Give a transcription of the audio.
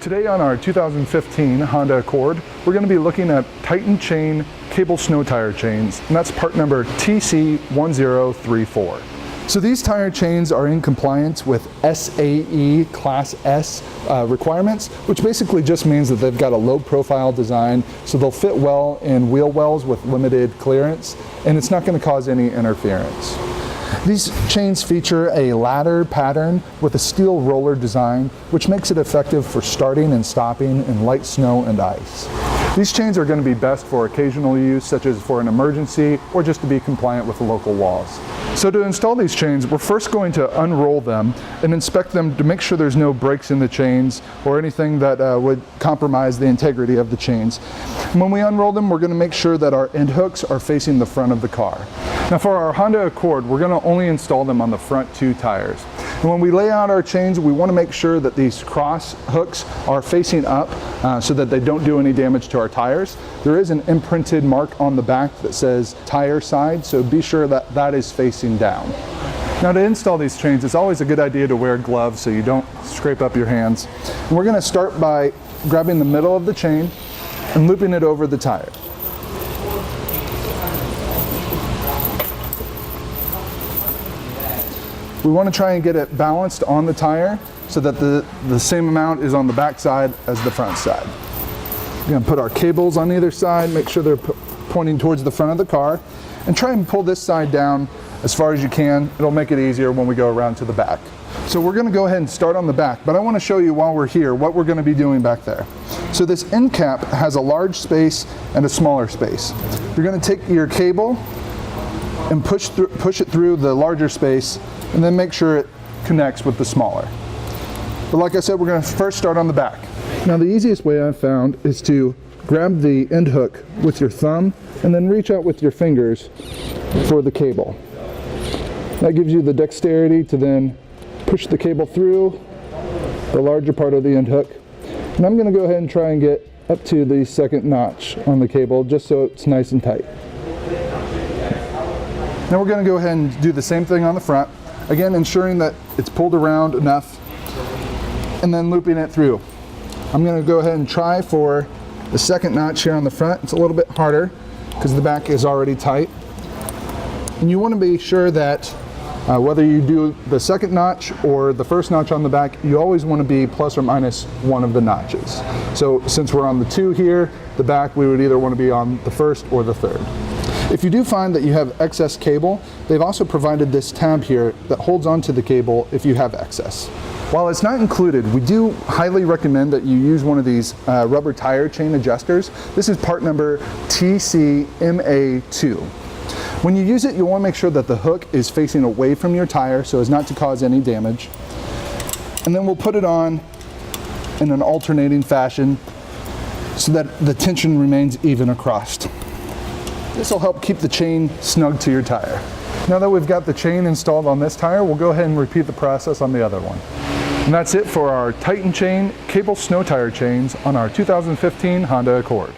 Today on our 2015 Honda Accord, we're going to be looking at Titan chain cable snow tire chains, and that's part number TC1034. So these tire chains are in compliance with SAE Class S requirements, which basically just means that they've got a low profile design, so they'll fit well in wheel wells with limited clearance, and it's not going to cause any interference. These chains feature a ladder pattern with a steel roller design, which makes it effective for starting and stopping in light snow and ice. These chains are going to be best for occasional use, such as for an emergency or just to be compliant with the local laws. So to install these chains, we're first going to unroll them and inspect them to make sure there's no breaks in the chains or anything that would compromise the integrity of the chains. And when we unroll them, we're going to make sure that our end hooks are facing the front of the car. Now for our Honda Accord, we're going to only install them on the front two tires. And when we lay out our chains, we want to make sure that these cross hooks are facing up so that they don't do any damage to our tires. There is an imprinted mark on the back that says tire side, so be sure that that is facing down. Now to install these chains, it's always a good idea to wear gloves so you don't scrape up your hands. And we're going to start by grabbing the middle of the chain and looping it over the tire. We want to try and get it balanced on the tire so that the same amount is on the back side as the front side. We're going to put our cables on either side, make sure they're pointing towards the front of the car, and try and pull this side down as far as you can. It'll make it easier when we go around to the back. So we're going to go ahead and start on the back, but I want to show you while we're here what we're going to be doing back there. So this end cap has a large space and a smaller space. You're going to take your cable and push it through the larger space, and then make sure it connects with the smaller. But like I said, we're going to first start on the back. Now the easiest way I've found is to grab the end hook with your thumb and then reach out with your fingers for the cable. That gives you the dexterity to then push the cable through the larger part of the end hook. And I'm going to go ahead and try and get up to the second notch on the cable just so it's nice and tight. Now we're going to go ahead and do the same thing on the front. Again, ensuring that it's pulled around enough and then looping it through. I'm going to go ahead and try for the second notch here on the front. It's a little bit harder because the back is already tight. And you want to be sure that whether you do the second notch or the first notch on the back, you always want to be plus or minus one of the notches. So since we're on the two here, the back, we would either want to be on the first or the third. If you do find that you have excess cable, they've also provided this tab here that holds onto the cable if you have excess. While it's not included, we do highly recommend that you use one of these rubber tire chain adjusters. This is part number TC1034. When you use it, you'll want to make sure that the hook is facing away from your tire so as not to cause any damage. And then we'll put it on in an alternating fashion so that the tension remains even across. This will help keep the chain snug to your tire. Now that we've got the chain installed on this tire, we'll go ahead and repeat the process on the other one. And that's it for our Titan chain cable snow tire chains on our 2015 Honda Accord.